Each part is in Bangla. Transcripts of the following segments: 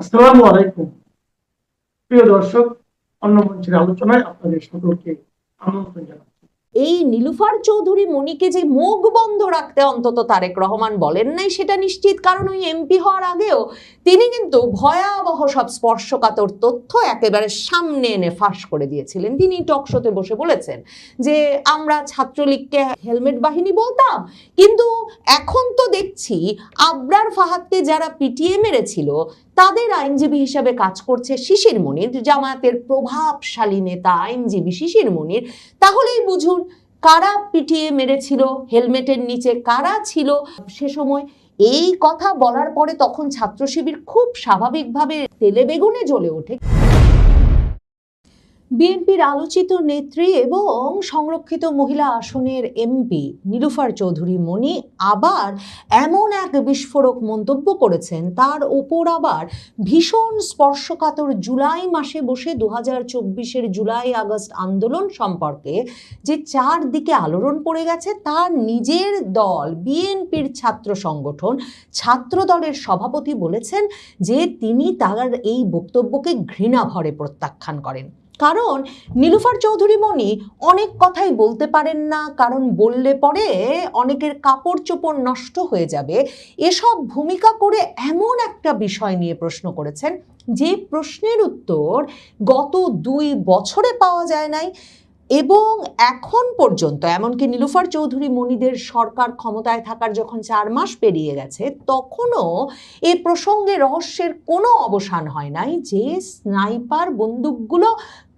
আসসালামু আলাইকুম। প্রিয় দর্শক, অন্য মঞ্চের আলোচনায় আপনাদের সকলকে আমন্ত্রণ জানাচ্ছি। এই নীলুফার চৌধুরী মনিকে যে মুখ বন্ধ রাখতে অন্তত তারেক রহমান বলেন নাই সেটা নিশ্চিত, কারণ ওই এমপি হওয়ার আগেও তিনি কিন্তু ভয়াবহ সব স্পর্শকাতর তথ্য একেবারে সামনে এনে ফাঁস করে দিয়েছিলেন। তিনি টক শোতে বসে বলেছেন যে আমরা ছাত্রলীগকে হেলমেট বাহিনী বলতাম, কিন্তু এখন তো দেখছি আবরার ফাহাদকে যারা পিটিয়ে মেরেছিল তাদের আইনজীবী হিসাবে কাজ করছে শিশির মনির, জামায়াতের প্রভাবশালী নেতা আইনজীবী শিশির মনির। তাহলেই বুঝুন কারা পিটিয়ে মেরেছিল, হেলমেটের নিচে কারা ছিল সে সময়। এই কথা বলার পরে তখন ছাত্র শিবির খুব স্বাভাবিকভাবে তেলে বেগুনে জ্বলে ওঠে। বিএনপির আলোচিত নেত্রী এবং সংরক্ষিত মহিলা আসনের এমপি নীলুফার চৌধুরী মনি আবার এমন এক বিস্ফোরক মন্তব্য করেছেন, তার ওপর আবার ভীষণ স্পর্শকাতর জুলাই মাসে বসে 2024-এর জুলাই আগস্ট আন্দোলন সম্পর্কে যে চারদিকে আলোড়ন পড়ে গেছে, তার নিজের দল বিএনপির ছাত্র সংগঠন ছাত্র দলের সভাপতি বলেছেন যে তিনি তার এই বক্তব্যকে ঘৃণা ভরে প্রত্যাখ্যান করেন। কারণ নীলুফার চৌধুরী মনি অনেক কথাই বলতে পারেন না, কারণ বললে পরে অনেকের কাপড় চোপড় নষ্ট হয়ে যাবে। এসব ভূমিকা করে এমন একটা বিষয় নিয়ে প্রশ্ন করেছেন যে প্রশ্নের উত্তর গত 2 বছরে পাওয়া যায় নাই, এবং এখন পর্যন্ত এমনকি নীলুফার চৌধুরী মনিদের সরকার ক্ষমতায় থাকার যখন 4 মাস পেরিয়ে গেছে তখনও এই প্রসঙ্গে রহস্যের কোনো অবসান হয় নাই যে স্নাইপার বন্দুকগুলো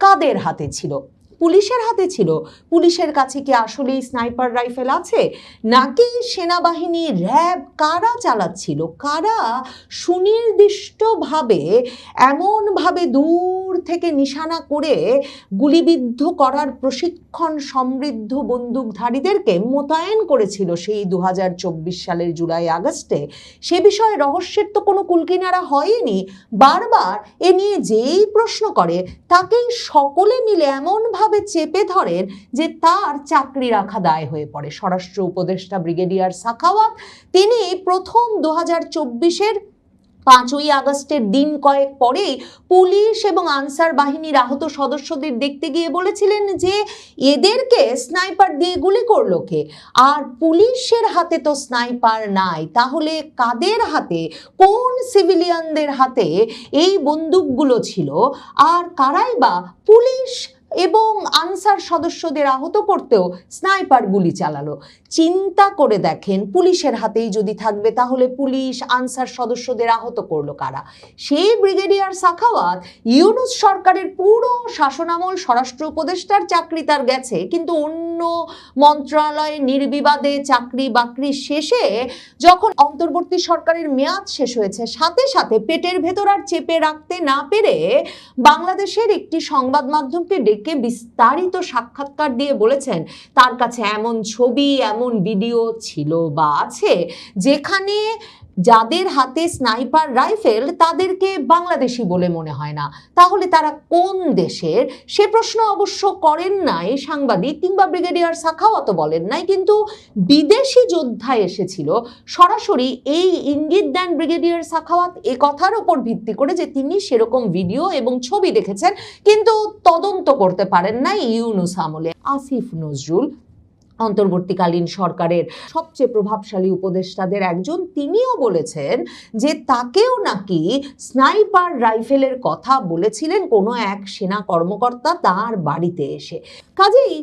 কাদের হাতে ছিল। পুলিশের হাতে ছিল। পুলিশের কাছে কি আসলেই স্নাইপার রাইফেল আছে, নাকি সেনাবাহিনী র্যাব কারা চালাচ্ছিল, কারা সুনির্দিষ্টভাবে এমনভাবে দূর থেকে নিশানা করে গুলিবিদ্ধ করার প্রশিক্ষণ সমৃদ্ধ বন্দুকধারীদেরকে মোতায়েন করেছিল সেই 2024 সালের জুলাই আগস্টে, সে বিষয়ে রহস্যের তো কোনো কুলকিনারা হয়নি। বারবার এ নিয়ে যেই প্রশ্ন করে তাকেই সকলে মিলে এমনভাবে চেপে ধরেন যে তার চাকরি রাখা দায় হয়ে পড়ে। স্বরাষ্ট্র উপদেষ্টা ব্রিগেডিয়ার সাখাওয়াত তিনি প্রথম 2024-এর 5ই আগস্টের দিন কয়েক পরেই পুলিশ এবং আনসার বাহিনীর আহত সদস্যদের দেখতে গিয়ে বলেছিলেন যে এদেরকে স্নাইপার দিয়ে গুলি করলো কে, আর পুলিশের হাতে তো স্নাইপার নাই, তাহলে কাদের হাতে, কোন সিভিলিয়ানদের হাতে এই বন্দুকগুলো ছিল, আর কারাই বা পুলিশ এবং আনসার সদস্যদের আহত করতেও স্নাইপার গুলি চালালো। চিন্তা করে দেখেন, পুলিশের হাতেই যদি থাকবে তাহলে পুলিশ আনসার সদস্যদের আহত করলো কারা? সেই ব্রিগেডিয়ার সাখাওয়াত ইউনূস সরকারের পুরো শাসনামল স্বরাষ্ট্র উপদেষ্টার চাকরি তার গেছে, কিন্তু অন্য মন্ত্রণালয়ে নির্বিবাদে চাকরি বাকরি শেষে যখন অন্তর্বর্তী সরকারের মেয়াদ শেষ হয়েছে সাথে সাথে পেটের ভেতর আর চেপে রাখতে না পেরে বাংলাদেশের একটি সংবাদ মাধ্যমকে ডেকে বিস্তারিত সাক্ষাৎকার দিয়ে বলেছেন তার কাছে এমন ছবি এমন ভিডিও ছিল বা আছে যেখানে যাদের হাতে স্নাইপার রাইফেল তাদেরকে বাংলাদেশি বলে মনে হয় না। তাহলে তারা কোন দেশের? সে প্রশ্ন অবশ্য করেন নাই সাংবাদিক কিংবা ব্রিগেডিয়ার সাখাওয়াতও বলেন নাই, কিন্তু বিদেশি যোদ্ধা এসেছিল সরাসরি এই ইঙ্গিত দেন ব্রিগেডিয়ার সাখাওয়াত এ কথার উপর ভিত্তি করে যে তিনি সেরকম ভিডিও এবং ছবি দেখেছেন, কিন্তু তদন্ত করতে পারেন নাই ইউনূস আমলে। আসিফ নজরুল অন্তর্বর্তীকালীন সরকারের সবচেয়ে প্রভাবশালী উপদেষ্টাদের একজন, তিনিও বলেছেন যে তাকেও নাকি স্নাইপার রাইফেলের কথা বলেছিলেন কোনো এক সেনা কর্মকর্তা তার বাড়িতে এসে। কাজেই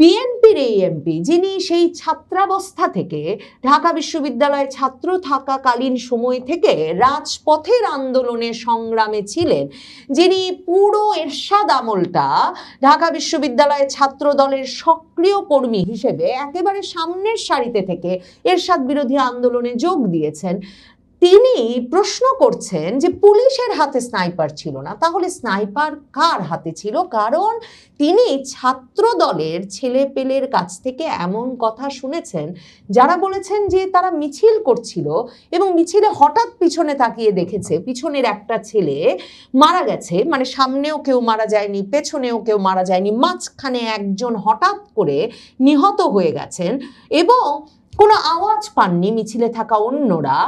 বিএনপির এই এমপি যিনি সেই ছাত্রাবস্থা থেকে ঢাকা বিশ্ববিদ্যালয়ে ছাত্র থাকাকালীন সময় থেকে রাজপথের আন্দোলনের সংগ্রামে ছিলেন, যিনি পুরো এরশাদ আমলটা ঢাকা বিশ্ববিদ্যালয়ে ছাত্র দলের সক্রিয় কর্মী হিসেবে একেবারে সামনের সারিতে থেকে এরশাদ বিরোধী আন্দোলনে যোগ দিয়েছেন, তিনি প্রশ্ন করছেন যে পুলিশের হাতে স্নাইপার ছিল না, তাহলে স্নাইপার কার হাতে ছিল? কারণ তিনি ছাত্র দলের ছেলেপেলের কাছ থেকে এমন কথা শুনেছেন যারা বলেছেন যে তারা মিছিল করছিল এবং মিছিলে হঠাৎ পিছনে তাকিয়ে দেখেছে পিছনের একটা ছেলে মারা গেছে, মানে সামনেও কেউ মারা যায়নি পেছনেও কেউ মারা যায়নি, মাঝখানে একজন হঠাৎ করে নিহত হয়ে গেছেন, এবং কোনো আওয়াজ পাননি মিছিলে থাকা অন্যরা,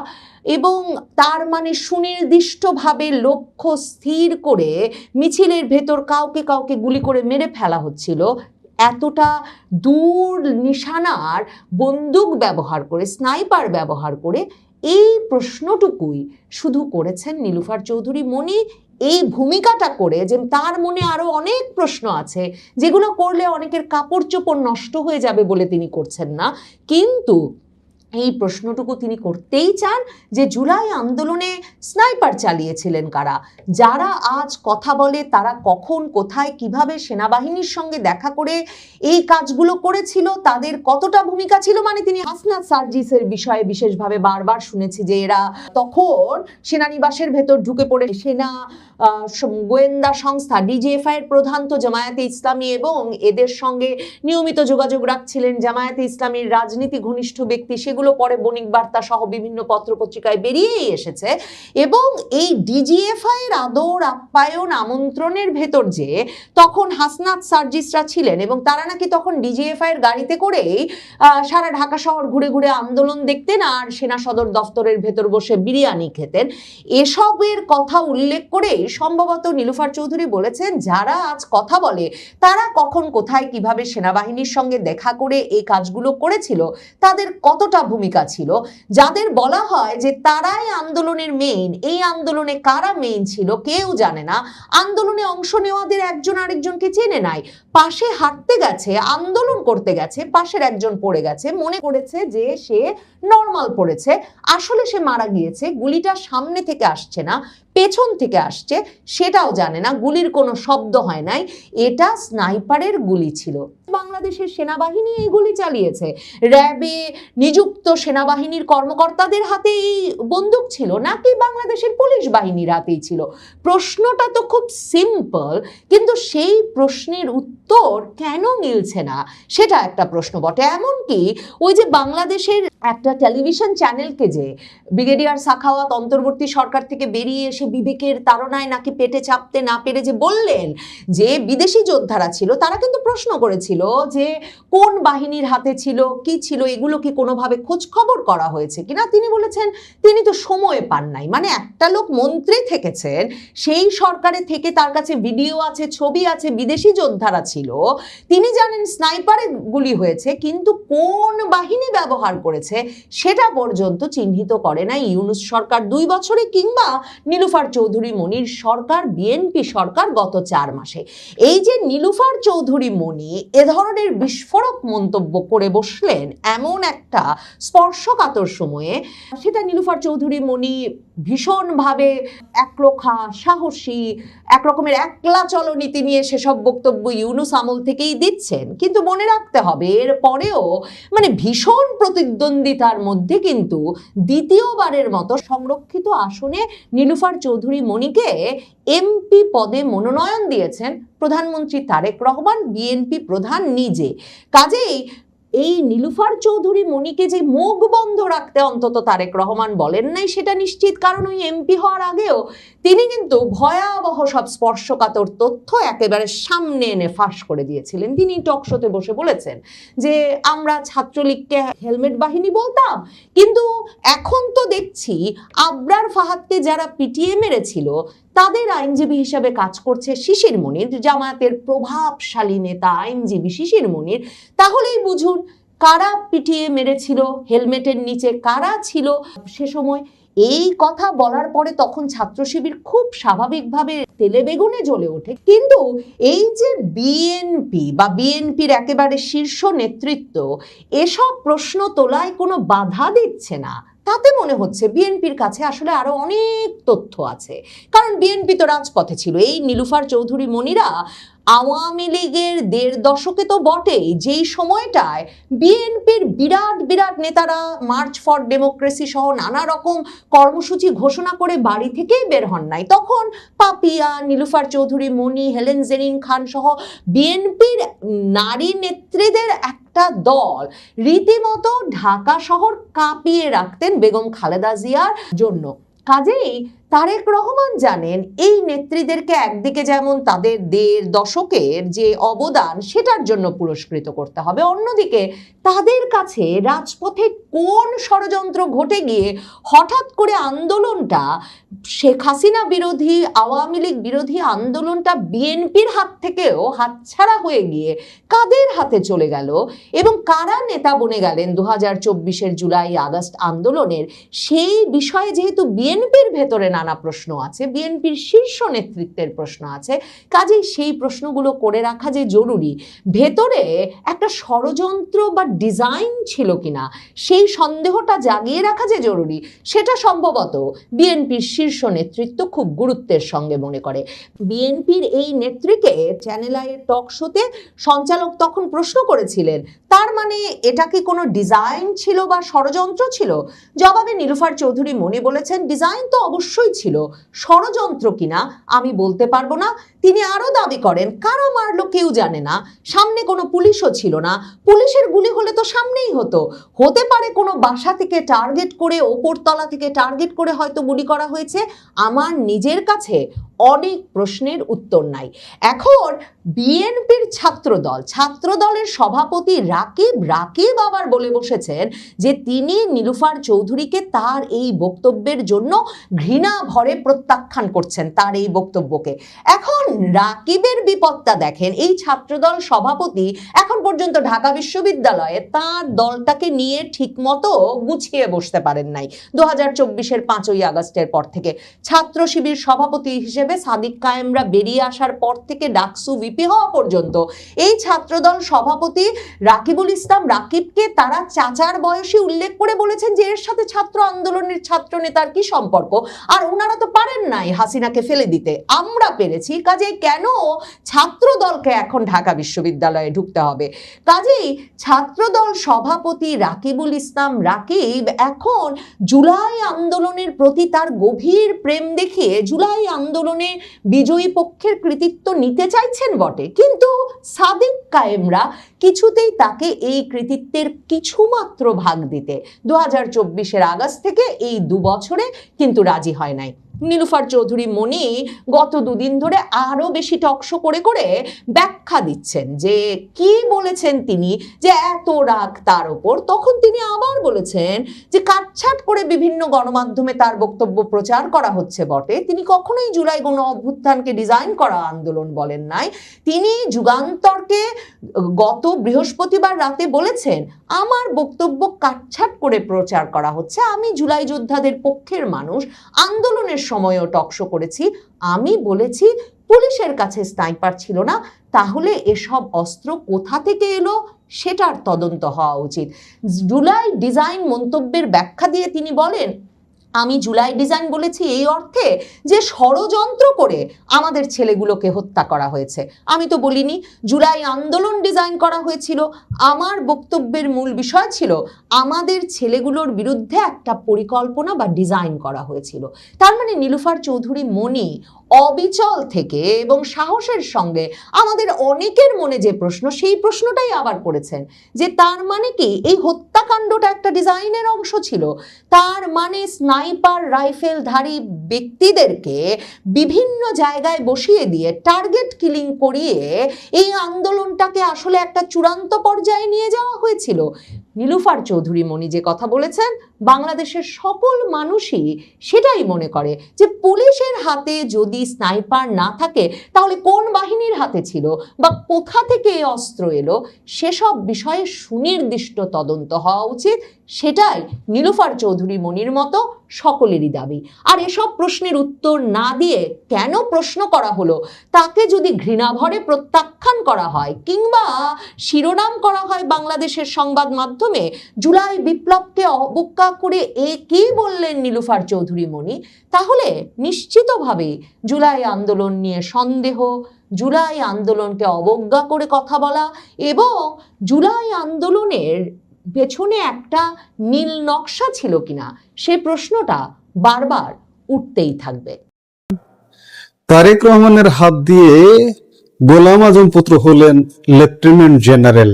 এবং তার মানে সুনির্দিষ্টভাবে লক্ষ্য স্থির করে মিছিলের ভেতর কাউকে কাউকে গুলি করে মেরে ফেলা হচ্ছিল। এতটা দূর নিশানার বন্দুক ব্যবহার করে, স্নাইপার ব্যবহার করে, এই প্রশ্নটুকুই শুধু করেছেন নীলুফার চৌধুরী মনি। এই ভূমিকাটা করে যে তার মনে আরো অনেক প্রশ্ন আছে যেগুলো করলে অনেকের কাপড় চোপড় নষ্ট হয়ে যাবে বলে তিনি করছেন না, কিন্তু এই প্রশ্নটুকু তিনি করতেই চান যে জুলাই আন্দোলনে স্নাইপার চালিয়েছিলেন কারা, যারা আজ কথা বলে তারা কখন কোথায় কিভাবে সেনাবাহিনীর সঙ্গে দেখা করে এই কাজগুলো করেছিল, তাদের কতটা ভূমিকা ছিল। মানে তিনি হাসনাত সার্জিসের বিষয়ে বিশেষভাবে বারবার শুনেছি যে এরা তখন সেনানিবাসের ভেতর ঢুকে পড়ে সেনা গোয়েন্দা সংস্থা ডিজিএফআই এর প্রধান তো জামায়াতে ইসলামী এবং এদের সঙ্গে নিয়মিত যোগাযোগ রাখছিলেন জামায়াতে ইসলামীর রাজনীতি ঘনিষ্ঠ ব্যক্তি, সেগুলো পরে বণিক বার্তা সহ বিভিন্ন পত্রপত্রিকায় বেরিয়েই এসেছে। এবং এই ডিজিএফআই এর আদর আপ্যায়ন আমন্ত্রণের ভেতর যে তখন হাসনাত সার্জিসরা ছিলেন এবং তারা নাকি তখন ডিজিএফআই এর গাড়িতে করেই সারা ঢাকা শহর ঘুরে ঘুরে আন্দোলন দেখতেন আর সেনা সদর দফতরের ভেতর বসে বিরিয়ানি খেতেন, এসবের কথা উল্লেখ করে সম্ভবত নীলুফার চৌধুরী বলেছেন যারা আজ কথা বলে তারা কখন কোথায় কিভাবে সেনাবাহিনীর সঙ্গে দেখা করে এই কাজগুলো করেছিল, তাদের কতটা ভূমিকা ছিল। যাদের বলা হয় যে তারাই আন্দোলনের মেইন, এই আন্দোলনে কারা মেইন ছিল কেউ জানে না, আন্দোলনে অংশ নেওয়াদের একজন আরেকজনকে চেনে নাই, পাশে হাঁটতে গেছে, আন্দোলন করতে গেছে, পাশের একজন পড়ে গেছে, মনে করেছে যে সে নর্মাল পড়েছে, আসলে সে মারা গিয়েছে, গুলিটা সামনে থেকে আসছে না পেছন থেকে আসছে সেটাও জানে না, গুলির কোনো শব্দ হয় নাই, এটা স্নাইপারের গুলি ছিল। বাংলাদেশের সেনাবাহিনী এই গুলি চালিয়েছে, র্যাবে নিযুক্ত সেনাবাহিনীর কর্মকর্তাদের হাতে এই বন্দুক ছিল নাকি বাংলাদেশের পুলিশ বাহিনীর হাতেই ছিল? প্রশ্নটা তো খুব সিম্পল, কিন্তু সেই প্রশ্নের উত্তর কেন মিলছে না সেটা একটা প্রশ্ন বটে। এমনকি ওই যে বাংলাদেশের একটা টেলিভিশন চ্যানেলকে যে ব্রিগেডিয়ার সাখাওয়াত অন্তর্বর্তী সরকার থেকে বেরিয়ে এসে বিবেকের তাড়নায় নাকি পেটে চাপতে না পেরে যে বললেন যে বিদেশি যোদ্ধারা ছিল, তারা কিন্তু প্রশ্ন করেছিল যে কোন বাহিনীর হাতে ছিল, কি ছিল, এগুলো কি কোনোভাবে খোঁজ খবর করা হয়েছে কিনা। তিনি বলেছেন তিনি তো সময় পান নাই। মানে একটা লোক মন্ত্রী থেকেছেন, সেই সরকারে থেকে তার কাছে ভিডিও আছে, ছবি আছে, বিদেশি যোদ্ধারা ছিল, তিনি জানেন স্নাইপারে গুলি হয়েছে, কিন্তু কোন বাহিনী ব্যবহার করেছে সেটা পর্যন্ত চিহ্নিত করে না ইউনূস সরকার 2 বছরে কিংবা নীলুফার চৌধুরী মনির সরকার, বিএনপি সরকার গত 4 মাসে। এই যে নীলুফার চৌধুরী মনি এ ধরনের বিস্ফোরক মন্তব্য করে বসলেন এমন একটা স্পর্শকাতর সময়ে, সেটা নীলুফার চৌধুরী মনি ভীষণভাবে একরোখা সাহসী একরকমের একলা চলনীতি নিয়ে সেসব বক্তব্য ইউনূস আমল থেকেই দিচ্ছেন। কিন্তু মনে রাখতে হবে এর পরেও মানে ভীষণ প্রতিদ্বন্দ্বিতার মধ্যে কিন্তু দ্বিতীয়বারের মতো সংরক্ষিত আসনে নীলুফার চৌধুরী মনিকে এমপি পদে মনোনয়ন দিয়েছেন প্রধানমন্ত্রী তারেক রহমান, বিএনপি প্রধান নিজে। কাজেই এই নীলুফার চৌধুরী মনিকে যে মুখ বন্ধ রাখতে অন্তত তারেক রহমান বলেন নাই সেটা নিশ্চিত, কারণ ওই এমপি হওয়ার আগেও তিনি কিন্তু ভয়াবহ সব স্পর্শকাতর তথ্য একেবারে সামনে এনে ফাঁস করে দিয়েছিলেন। তিনি টকশোতে বসে বলেছেন যে আমরা ছাত্রলীগকে হেলমেট বাহিনী বলতাম, কিন্তু এখন তো দেখছি আবরার ফাহাদকে যারা পিটিয়ে মেরেছিল তাদের আইনজীবী হিসাবে কাজ করছে শিশির মনির, জামায়াতের প্রভাবশালী নেতা আইনজীবী শিশির মনির। তাহলেই বুঝুন কারা পিটিয়ে মেরেছিল, হেলমেটের নিচে কারা ছিল সে সময়। এই কথা বলার পরে তখন ছাত্র শিবির খুব স্বাভাবিকভাবে তেলে বেগুনে জ্বলে ওঠে। কিন্তু এই যে বিএনপি বা বিএনপির একেবারে শীর্ষ নেতৃত্ব এসব প্রশ্ন তোলায় কোনো বাধা দিচ্ছে না, তাতে মনে হচ্ছে বিএনপির কাছে আসলে আরো অনেক তথ্য আছে। কারণ বিএনপি তো রাজপথে ছিল। এই নীলুফার চৌধুরী মনিরা আওয়ামী লীগের 1.5 দশকে তো বটেই, যেই সময়টায় বিএনপির বিরাট বিরাট নেতারা মার্চ ফর ডেমোক্রেসি সহ নানা রকম কর্মসূচি ঘোষণা করে বাড়ি থেকেই বের হন নাই, তখন পাপিয়া, নীলুফার চৌধুরী মনি, হেলেন জেরিন খান সহ বিএনপির নারী নেত্রীদের একটা দল রীতিমতো ঢাকা শহর কাঁপিয়ে রাখতেন বেগম খালেদা জিয়ার জন্য। কাজেই তারেক রহমান জানেন এই নেত্রীদেরকে একদিকে যেমন তাদের ১.৫ দশকের যে অবদান সেটার জন্য পুরস্কৃত করতে হবে, অন্যদিকে তাদের কাছে রাজপথে কোন ষড়যন্ত্র ঘটে গিয়ে হঠাৎ করে আন্দোলনটা, শেখ হাসিনা বিরোধী আওয়ামী লীগ বিরোধী আন্দোলনটা বিএনপির হাত থেকেও হাতছাড়া হয়ে গিয়ে কাদের হাতে চলে গেল এবং কারা নেতা বনে গেলেন ২০২৪-এর জুলাই আগস্ট আন্দোলনের, সেই বিষয়ে যেহেতু বিএনপির ভেতরে নানা প্রশ্ন আছে, বিএনপির শীর্ষ নেতৃত্বের প্রশ্ন আছে, কাজেই সেই প্রশ্নগুলো করে রাখা যে জরুরি। ভেতরে একটা ষড়যন্ত্র বা ডিজাইন ছিল কিনা সেই সন্দেহটা জাগিয়ে রাখা যে জরুরি, সেটা সম্ভবত বিএনপির শীর্ষ নেতৃত্ব খুব গুরুত্বের সঙ্গে মনে করে। বিএনপির এই নেত্রীকে চ্যানেল আইয়ের টক শোতে সঞ্চালক তখন প্রশ্ন করেছিলেন, তার মানে এটা কি কোনো ডিজাইন ছিল বা ষড়যন্ত্র ছিল? জবাবে নীলুফার চৌধুরী মনি বলেছেন, ডিজাইন তো অবশ্যই ছিল, ষড়যন্ত্র কিনা আমি বলতে পারবো না। তিনি আরো দাবি করেন, কারা মারলো কেউ জানে না, সামনে কোনো পুলিশও ছিল না, পুলিশের গুলি হলে তো সামনেই হতো, হতে পারে কোনো বাসা থেকে টার্গেট করে, ওপরতলা থেকে টার্গেট করে হয়তো গুলি করা হয়েছে। আমার নিজের কাছে অনেক প্রশ্নের উত্তর নাই। এখন বিএনপির ছাত্রদলের সভাপতি রাকিব আবার বলে বসেছেন যে তিনি নীলুফার চৌধুরীকে তার এই বক্তব্যের জন্য ঘৃণা ভরে প্রত্যাখ্যান করছেন, তার এই বক্তব্যকে। এখন রাকিবের বিপদটা দেখেন, এই ছাত্রদল সভাপতি এখন পর্যন্ত ঢাকা বিশ্ববিদ্যালয়ে তার দলটাকে নিয়ে ঠিকমতো গুছিয়ে বসতে পারেন নাই। ২০২৪-এর ৫ই আগস্টের পর থেকে ছাত্র শিবির সভাপতি হিসেবে সাদিক কায়েমরা বেরিয়ে আসার পর থেকে ডাকসু ভিপি হওয়া পর্যন্ত এই ছাত্রদল সভাপতি রাকিবুল ইসলাম রাকিবকে তারা চাচার বয়সী উল্লেখ করে বলেছেন যে এর সাথে ছাত্র আন্দোলনের ছাত্র নেতার কি সম্পর্ক, আর ওনারা তো পারেন নাই হাসিনাকে ফেলে দিতে, আমরা পেরেছি, কাজেই কেন ছাত্র দলকে এখন ঢাকা বিশ্ববিদ্যালয়ে ঢুকতে হবে? কাজেই ছাত্রদল সভাপতি রাকিবুল ইসলাম রাকিব এখন জুলাই আন্দোলনের প্রতি তার গভীর প্রেম দেখিয়ে জুলাই আন্দোলনে বিজয়ী পক্ষের কৃতিত্ব নিতে চাইছেন বটে, কিন্তু সাদিক কায়েমরা কিছুতেই তাকে এই কৃতিত্বের কিছুমাত্র ভাগ দিতে ২০২৪-এর আগস্ট থেকে এই ২ বছরে কিন্তু রাজি হয় নাই। নীলুফার চৌধুরী মনি গত 2 দিন ধরে আরো বেশি টকশো করে করে ব্যাখ্যা দিচ্ছেন যে কি বলেছেন তিনি, যে এত রাগ তার ওপর। তখন তিনি আবার বলেছেন যে কাটছাট করে বিভিন্ন গণমাধ্যমে তার বক্তব্য প্রচার করা হচ্ছে বটে, তিনি কখনোই জুলাই গণ অভ্যুত্থানকে ডিজাইন করা আন্দোলন বলেন নাই। তিনি যুগান্তরকে গত বৃহস্পতিবার রাতে বলেছেন, আমার বক্তব্য কাটছাট করে প্রচার করা হচ্ছে, আমি জুলাই যোদ্ধাদের পক্ষের মানুষ, আন্দোলনের সময়ও টকশো করেছি, আমি বলেছি পুলিশের কাছে স্নাইপার ছিল না, তাহলে এসব অস্ত্র কোথা থেকে এলো সেটার তদন্ত হওয়া উচিত। জুলাই ডিজাইন মন্তব্যের ব্যাখ্যা দিয়ে তিনি বলেন, আমি জুলাই ডিজাইন বলেছি এই অর্থে যে ষড়যন্ত্র করে আমাদের ছেলেগুলোকে হত্যা করা হয়েছে, আমি তো বলিনি জুলাই আন্দোলন ডিজাইন করা হয়েছিল। আমার বক্তব্যের মূল বিষয় ছিল আমাদের ছেলেগুলোর বিরুদ্ধে একটা পরিকল্পনা বা ডিজাইন করা হয়েছিল। তার মানে নীলুফার চৌধুরী মনি অবিচল থেকে এবং সাহসের সঙ্গে আমাদের অনেকের মনে যে প্রশ্ন, সেই প্রশ্নটাই আবার করেছেন যে তার মানে কি এই হত্যাকাণ্ডটা একটা ডিজাইনের অংশ ছিল? তার মানে স্নাইপার রাইফেলধারী ব্যক্তিদেরকে বিভিন্ন জায়গায় বসিয়ে দিয়ে টার্গেট কিলিং করিয়ে এই আন্দোলনটাকে আসলে একটা চূড়ান্ত পর্যায়ে নিয়ে যাওয়া হয়েছিল? নীলুফার চৌধুরী মনি যে কথা বলেছেন, বাংলাদেশের সকল মানুষই সেটাই মনে করে যে পুলিশের হাতে যদি স্নাইপার না থাকে তাহলে কোন বাহিনীর হাতে ছিল বা কোথা থেকে অস্ত্র এলো, সেসব বিষয়ে সুনির্দিষ্ট তদন্ত হওয়া উচিত। সেটাই নীলুফার চৌধুরী মনির মতো সকলেরই দাবি। আর এসব প্রশ্নের উত্তর না দিয়ে কেন প্রশ্ন করা হলো তাকে যদি ঘৃণাভরে প্রত্যাখ্যান করা হয় কিংবা শিরোনাম করা হয় বাংলাদেশের সংবাদ মাধ্যমে জুলাই বিপ্লবকে অবজ্ঞা করে কি বললেন নীলুফার চৌধুরী মনি, তাহলে নিশ্চিতভাবে জুলাই আন্দোলন নিয়ে সন্দেহ, জুলাই আন্দোলনকে অবজ্ঞা করে কথা বলা এবং জুলাই আন্দোলনের পেছনে একটা নীল নকশা ছিল কিনা সে প্রশ্নটা বারবার উঠতেই থাকবে। তারেক রহমানের হাত দিয়ে গোলাম আজম পুত্র হলেন লেফটেন্যান্ট জেনারেল।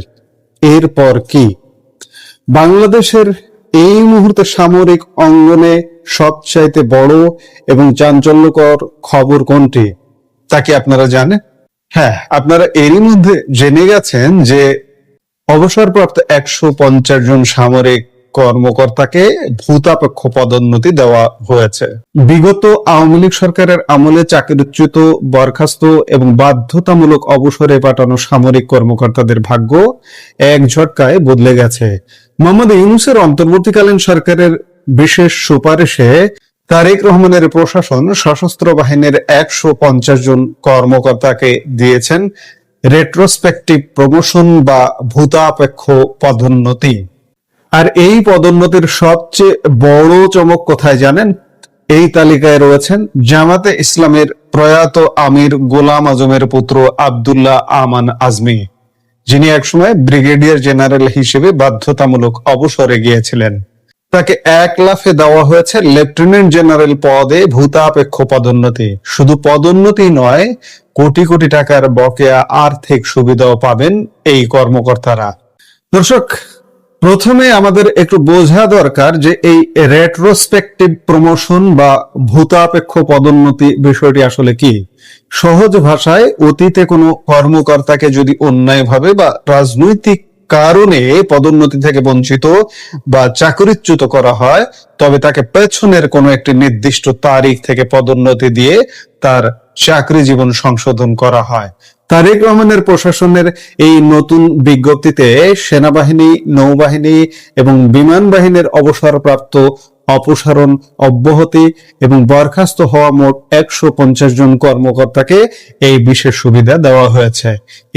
এরপর কি? বাংলাদেশের এই মুহূর্তে সামরিক অঙ্গনে সবচাইতে বড় এবং চাঞ্চল্যকর খবর কোনটি তা কি আপনারা জানেন? হ্যাঁ, আপনারা এরই মধ্যে জেনে গেছেন যে অবসরপ্রাপ্ত 150 জন সামরিক কর্মকর্তাকে ভূতাপেক্ষ পদোন্নতি দেওয়া হয়েছে। বিগত আওয়ামী লীগ সরকারের আমলে চাকরিচ্যুত, বরখাস্ত এবং বাধ্যতামূলক অবসরে পাঠানো সামরিক কর্মকর্তাদের ভাগ্য এক ঝটকায় বদলে গেছে। মোহাম্মদ ইউনূসের অন্তর্বর্তীকালীন সরকারের বিশেষ সুপারিশে তারেক রহমানের প্রশাসন সশস্ত্র বাহিনীর 150 জন কর্মকর্তাকে দিয়েছেন রেট্রোস্পেক্টিভ প্রমোশন বা ভূতাপেক্ষ পদোন্নতি। আর এই পদোন্নতির সবচেয়ে বড় চমক কোথায় জানেন? এই তালিকায় রয়েছেন জামাতে ইসলামের প্রয়াত আমির গোলাম আজমের পুত্র আব্দুল্লাহ আমান আজমি, যিনি একসময় ব্রিগেডিয়ার জেনারেল হিসেবে বাধ্যতামূলক অবসরে গিয়েছিলেন। তাকে এক লাফে দেওয়া হয়েছে লেফটেন্যান্ট জেনারেল পদে ভূতাপেক্ষ পদোন্নতি। শুধু পদোন্নতি নয়, কোটি কোটি টাকার বকেয়া আর্থিক সুবিধাও পাবেন এই কর্মকর্তারা। দর্শক, প্রথমে আমাদের একটু বোঝা দরকার যে এই রেট্রোস্পেক্টিভ প্রমোশন বা ভূতাপেক্ষ পদোন্নতি বিষয়টি আসলে কি। সহজ ভাষায়, অতীতে কোনো কর্মকর্তাকে যদি অন্যায়ভাবে বা রাজনৈতিক কারণে পদোন্নতি থেকে বঞ্চিত বা চাকরিচ্যুত করা হয়, তবে তাকে পেছনের কোনো একটি নির্দিষ্ট তারিখ থেকে পদোন্নতি দিয়ে তার চাকরি জীবন সংশোধন করা হয়। তারেক রহমানের প্রশাসনের এই নতুন বিজ্ঞপ্তিতে সেনাবাহিনী, নৌবাহিনী এবং বিমান বাহিনীর অবসরপ্রাপ্ত, অপসারণ, অব্যাহতি এবং বরখাস্ত হওয়া মোট 150 জন কর্মকর্তাকে এই বিশেষ সুবিধা দেওয়া হয়েছে।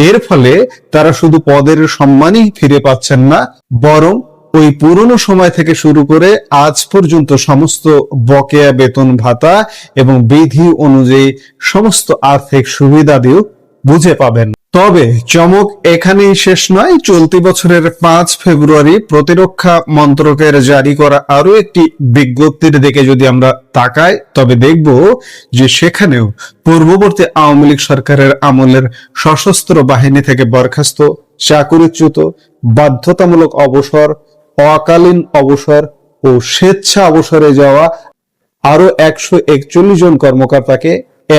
এর ফলে তারা শুধু পদের সম্মানই ফিরে পাচ্ছেন না, বরং ওই পুরনো সময় থেকে শুরু করে আজ পর্যন্ত সমস্ত বকেয়া বেতন ভাতা এবং বিধি অনুযায়ী সমস্ত আর্থিক সুবিধাদিও বুঝে পাবেন। তবে চমক এখানেই শেষ নয়। চলতি বছরের 5 ফেব্রুয়ারি প্রতিরক্ষা মন্ত্রকের জারি করা আরো একটি বিজ্ঞপ্তির দিকে যদি আমরা তাকাই, তবে দেখব যে সেখানেও পূর্ববর্তী আওয়ামী লীগ সরকারের আমলের সশস্ত্র বাহিনী থেকে বরখাস্ত, চাকরিচ্যুত, বাধ্যতামূলক অবসর, অকালীন অবসর ও স্বেচ্ছা অবসরে যাওয়া আরো 141 জন কর্মকর্তাকে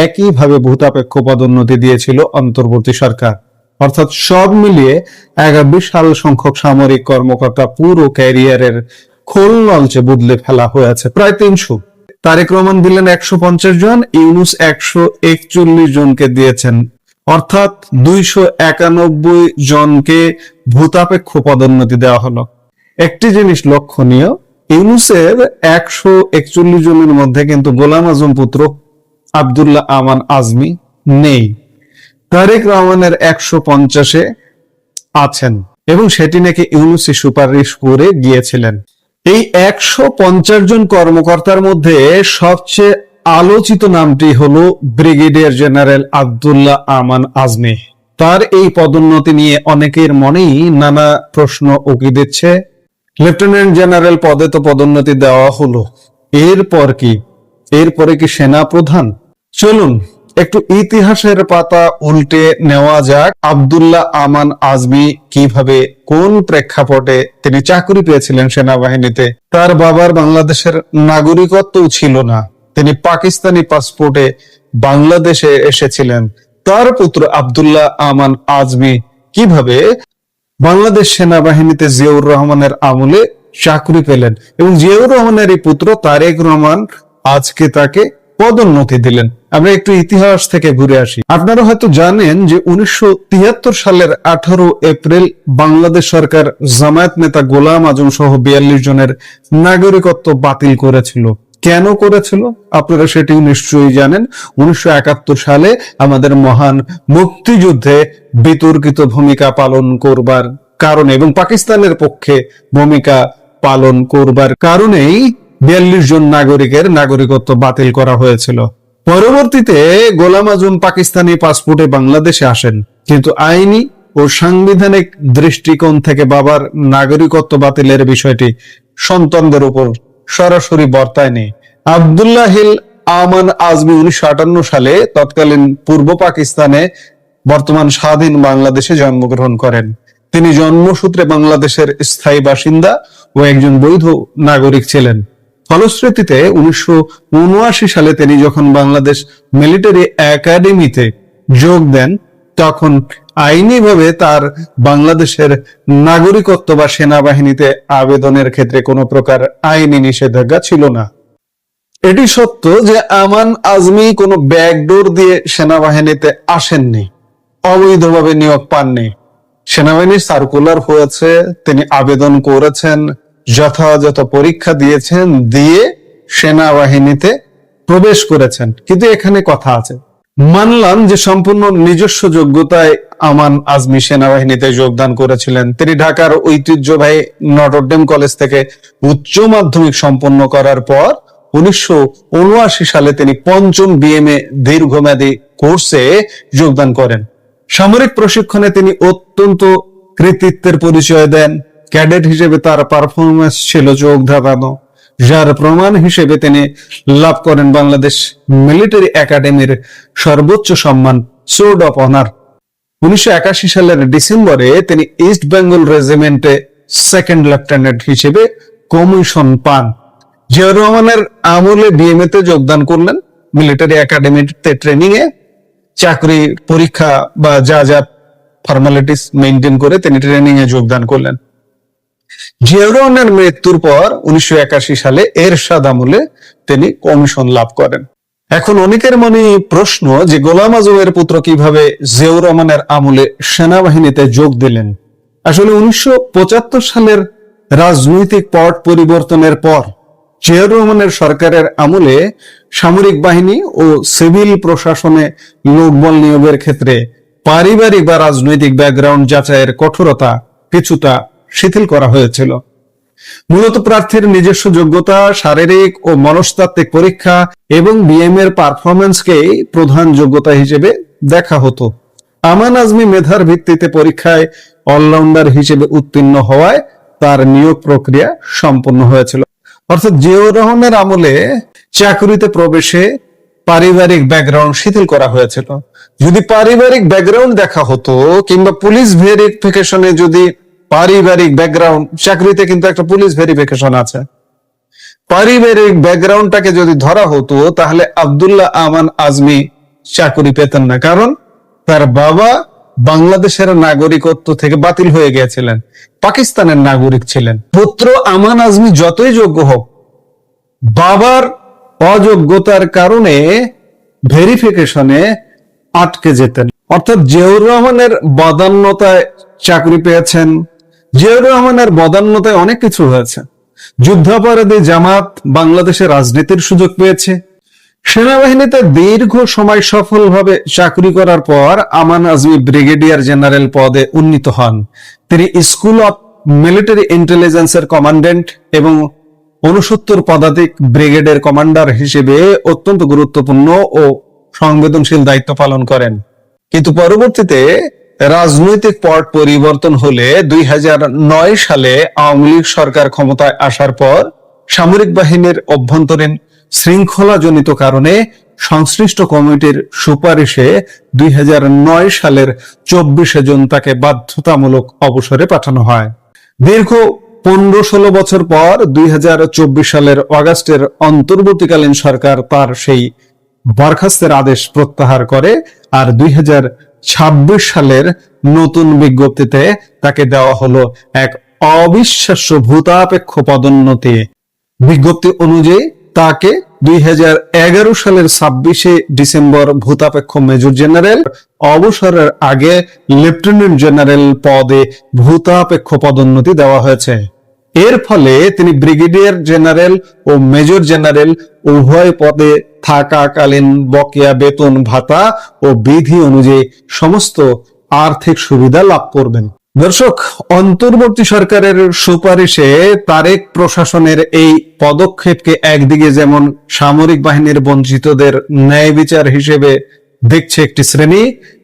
একইভাবে ভূতাপেক্ষ পদোন্নতি দিয়েছিল অন্তর্বর্তী সরকার। অর্থাৎ সব মিলিয়ে এক বিশাল সংখ্যক সামরিক কর্মকর্তা পুরো ক্যারিয়ারের খোল নলচে বদলে ফেলা হয়েছে। প্রায় 300। তারেক রহমান দিলেন 150 জন, ইউনূস 141 জনকে দিয়েছেন, অর্থাৎ 291 জনকে ভূতাপেক্ষ পদোন্নতি দেওয়া হলো। একটি জিনিস লক্ষণীয়, ইউনূসের 141 জনের মধ্যে কিন্তু গোলাম আজম পুত্র আব্দুল্লাহ আমান আজমি নেই। তারেক রহমানের 150-এ আছেন এবং সেটি নাকি ইউনূসই সুপারিশ করে গিয়েছিলেন। এই 150 জন কর্মকর্তার মধ্যে সবচেয়ে আলোচিত নামটি হলো ব্রিগেডিয়ার জেনারেল আব্দুল্লাহ আমান আজমি। তার এই পদোন্নতি নিয়ে অনেকের মনেই নানা প্রশ্ন উকি দিচ্ছে। লেফটেন্যান্ট জেনারেল পদে তো পদোন্নতি দেওয়া হলো, এরপর কি? এরপরে কি সেনা প্রধান? চলুন একটু ইতিহাসের পাতা উল্টে নেওয়া যাক। আব্দুল্লাহ আমান আজমি কিভাবে, কোন প্রেক্ষাপটে তিনি চাকরি পেয়েছিলেন সেনাবাহিনীতে। তার বাবার বাংলাদেশের নাগরিকত্বও ছিল না, তিনি পাকিস্তানি পাসপোর্টে বাংলাদেশে এসেছিলেন। তার পুত্র আব্দুল্লাহ আমান আজমি কিভাবে বাংলাদেশ সেনাবাহিনীতে জিয়াউর রহমানের আমলে চাকরি পেলেন এবং জিয়াউর রহমানের পুত্র তারেক রহমান আজকে তাকে পদোন্নতি দিলেন। আমরা একটু ইতিহাস থেকে ঘুরে আসি। আপনারা হয়তো জানেন যে 1973 সালের 18 এপ্রিল বাংলাদেশ সরকার জামায়াত নেতা গোলাম আজম সহ 42 জনের নাগরিকত্ব বাতিল করেছিল। কেন করেছিল আপনারা সেটিও নিশ্চয়ই জানেন। 1971 সালে আমাদের মহান মুক্তিযুদ্ধে বিতর্কিত ভূমিকা পালন করবার কারণে এবং পাকিস্তানের পক্ষে ভূমিকা পালন করবার কারণেই 42 জন নাগরিকের নাগরিকত্ব বাতিল করা হয়েছিল। পরবর্তীতে গোলাম আজম পাকিস্তানি পাসপোর্টে বাংলাদেশে আসেন, কিন্তু আইনি ও সাংবিধানিক দৃষ্টিকোণ থেকে বাবার নাগরিকত্ব বাতিলের বিষয়টি সন্তানদের উপর সরাসরি বর্তায়নি। আব্দুল্লাহিল আমান আজমি 1958 সালে তৎকালীন পূর্ব পাকিস্তানে বর্তমান স্বাধীন বাংলাদেশে জন্মগ্রহণ করেন। তিনি জন্মসূত্রে বাংলাদেশের স্থায়ী বাসিন্দা ও একজন বৈধ নাগরিক ছিলেন। ফলশ্রুতিতে 1979 সালে তিনি যখন বাংলাদেশ মিলিটারি একাডেমিতে যোগ দেন, তখন আইনিভাবে তার বাংলাদেশের নাগরিকত্ব বা সেনাবাহিনীতে আবেদনের ক্ষেত্রে কোনো প্রকার আইনি নিষেধাজ্ঞা ছিল না। এটি সত্য যে আমান আজমি কোনো ব্যাকডোর দিয়ে সেনাবাহিনীতে আসেননি, অবৈধভাবে নিয়োগ পাননি। সেনাবাহিনীর সার্কুলার হয়েছে, তিনি আবেদন করেছেন, যথাযথ পরীক্ষা দিয়েছেন, দিয়ে সেনাবাহিনীতে প্রবেশ করেছেন। কিন্তু এখানে কথা আছে, মানলাম যে সম্পূর্ণ নিজস্ব যোগ্যতায় আমান আজমি সেনাবাহিনীতে যোগদান করেছিলেন। তিনি ঢাকার ঐতিহ্যবাহী নটরডেম কলেজ থেকে উচ্চ মাধ্যমিক সম্পন্ন করার পর 1979 সালে তিনি পঞ্চম বিএমএ দীর্ঘমেয়াদী কোর্সে যোগদান করেন। সামরিক প্রশিক্ষণে তিনি অত্যন্ত কৃতিত্বের পরিচয় দেন। ক্যাডেট হিসেবে তার পারফরমেন্স ছিল চোখ ধাঁধানো, যার প্রমাণ হিসেবে তিনি লাভ করেন বাংলাদেশ মিলিটারি একাডেমির সর্বোচ্চ সম্মান সোর্ড অফ অনার। 1981 সালের ডিসেম্বরে তিনি ইস্ট বেঙ্গল রেজিমেন্টে সেকেন্ড লেফটেন্যান্ট হিসেবে কমিশন পান। জিয়াউর রহমানের আমলে বিএমএ তে যোগদান করলেন। মিলিটারি একাডেমিতে ট্রেনিং এ চাকরি পরীক্ষা বা যা যা ফর্মালিটিস মেনটেন করে তিনি ট্রেনিং এ যোগদান করলেন। জিয়াউর রহমানের মৃত্যুর পর 1981 সালে এরশাদ আমলে তিনি কমিশন লাভ করেন। এখন অনেকের মনে প্রশ্ন যে গোলাম আজমের পুত্র কিভাবে জিয়াউর রহমানের আমলে সেনাবাহিনীতে যোগ দিলেন। আসলে 1975 সালের রাজনৈতিক পট পরিবর্তনের পর জিয়াউর রহমানের সরকারের আমলে সামরিক বাহিনী ও সিভিল প্রশাসনে লোকবল নিয়োগের ক্ষেত্রে পারিবারিক বা রাজনৈতিক ব্যাকগ্রাউন্ড যাচাইয়ের কঠোরতা কিছুটা শিথিল করা হয়েছিল। মূলত প্রার্থীর নিজস্ব যোগ্যতা, শারীরিক ও মনস্তাত্ত্বিক পরীক্ষা এবং বিএমএ এর পারফরমেন্সকে প্রধান যোগ্যতা হিসেবে দেখা হতো। আমান আজমি মেধার ভিত্তিতে পরীক্ষায় অলরাউন্ডার হিসেবে উত্তীর্ণ হওয়ায় তার নিয়োগ প্রক্রিয়া সম্পন্ন হয়েছিল। অর্থাৎ জিয়াউর রহমানের আমলে চাকরিতে প্রবেশে পারিবারিক ব্যাকগ্রাউন্ড শিথিল করা হয়েছিল। যদি পারিবারিক ব্যাকগ্রাউন্ড দেখা হতো কিংবা পুলিশ ভেরিফিকেশনে যদি পারিবারিক ব্যাকগ্রাউন্ড, চাকরিতে কিন্তু একটা পুলিশ ভেরিফিকেশন আছে, পারিবারিক ব্যাকগ্রাউন্ডটাকে যদি ধরা হতো তাহলে আব্দুল্লাহ আমান আজমি চাকরি পেতেন না, কারণ তার বাবা বাংলাদেশের নাগরিকত্ব থেকে বাতিল হয়ে গিয়েছিলেন, পাকিস্তানের নাগরিক ছিলেন। পুত্র আমান আজমি যতই যোগ্য হোক, বাবার অযোগ্যতার কারণে ভেরিফিকেশনে আটকে যেতেন। অর্থাৎ জিয়াউর রহমানের বদান্যতায় চাকরি পেয়েছেন। জিয়াউর রহমানের বদান্যতায় অনেক কিছু হয়েছে। যুদ্ধাপরাধী জামাত বাংলাদেশের রাজনীতির সুযোগ পেয়েছে। সেনাবাহিনীতে দীর্ঘ সময় সফলভাবে চাকরি করার পর আমান আজমি ব্রিগেডিয়ার জেনারেল পদে উন্নীত হন। তিনি স্কুল অফ মিলিটারি ইন্টেলিজেন্সের কমান্ড্যান্ট এবং 69 পদাতিক ব্রিগেডের কমান্ডার হিসেবে অত্যন্ত গুরুত্বপূর্ণ ও সংবেদনশীল দায়িত্ব পালন করেন। কিন্তু পরবর্তীতে রাজনৈতিক পট পরিবর্তন হলে 2009 সালে আওয়ামী লীগ সরকার ক্ষমতায় আসার পর সামরিক বাহিনীর অভ্যন্তরীণ শৃঙ্খলাজনিত কারণে সংশ্লিষ্ট কমিটির সুপারিশে 2009 সালের 24 জুন তাকে বাধ্যতামূলক অবসরে পাঠানো হয়। দীর্ঘ 15-16 বছর পর 2024 সালের অগাস্টের অন্তর্বর্তীকালীন সরকার তার সেই বরখাস্তের আদেশ প্রত্যাহার করে আর 2026 সালের নতুন বিজ্ঞপ্তিতে তাকে দেওয়া হলো এক অবিশ্বাস্য ভূতাপেক্ষ পদোন্নতি। বিজ্ঞপ্তি অনুযায়ী তাকে 2011 সালের 26 ডিসেম্বর ভূতাপেক্ষ মেজর জেনারেল, অবসরের আগে লেফটেন্যান্ট জেনারেল পদে ভূতাপেক্ষ পদোন্নতি দেওয়া হয়েছে। এর ফলে তিনি ব্রিগেডিয়ার জেনারেল ও মেজর জেনারেল উভয় পদে থাকাকালীন বকেয়া বেতন ভাতা ও বিধি অনুযায়ী সমস্ত আর্থিক সুবিধা লাভ করবেন। দর্শক, অন্তর্বর্তী সরকারের সুপারিশে তারেক প্রশাসনের এই পদক্ষেপকে একদিকে যেমন সামরিক বাহিনীর বঞ্চিতদের ন্যায় বিচার হিসেবে দেখছে একটি শ্রেণী,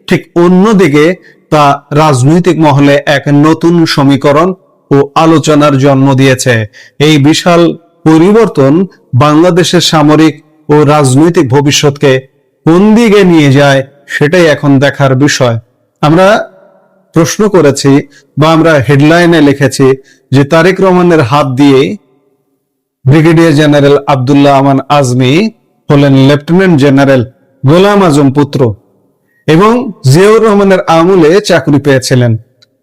ঠিক অন্যদিকে তা রাজনৈতিক মহলে এক নতুন সমীকরণ ও আলোচনার জন্ম দিয়েছে। এই বিশাল পরিবর্তন বাংলাদেশের সামরিক ও রাজনৈতিক ভবিষ্যৎকে কোন দিকে নিয়ে যায় সেটাই এখন দেখার বিষয়। আমরা প্রশ্ন করেছি বা আমরা হেডলাইনে লিখেছি যে তারেক রহমানের হাত দিয়ে ব্রিগেডিয়ার জেনারেল আব্দুল্লাহ আমান আজমি হলেন লেফটেন্যান্ট জেনারেল গোলাম আজম পুত্র এবং জিয়াউর রহমানের আমলে চাকরি পেয়েছিলেন।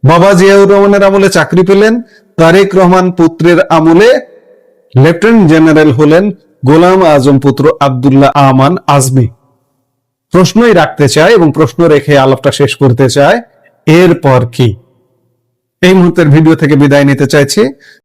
বাবা জিয়াউর রহমানের আমলে চাকরি পেলেন, তারেক রহমান পুত্রের আমলে লেফটেন্যান্ট জেনারেল হলেন গোলাম আজম পুত্র আব্দুল্লাহ আমান আজমি। প্রশ্নই রাখতে চাই এবং প্রশ্ন রেখে আলাপটা শেষ করতে চাই, এরপর কি? এই মুহূর্তের ভিডিও থেকে বিদায় নিতে চাইছি।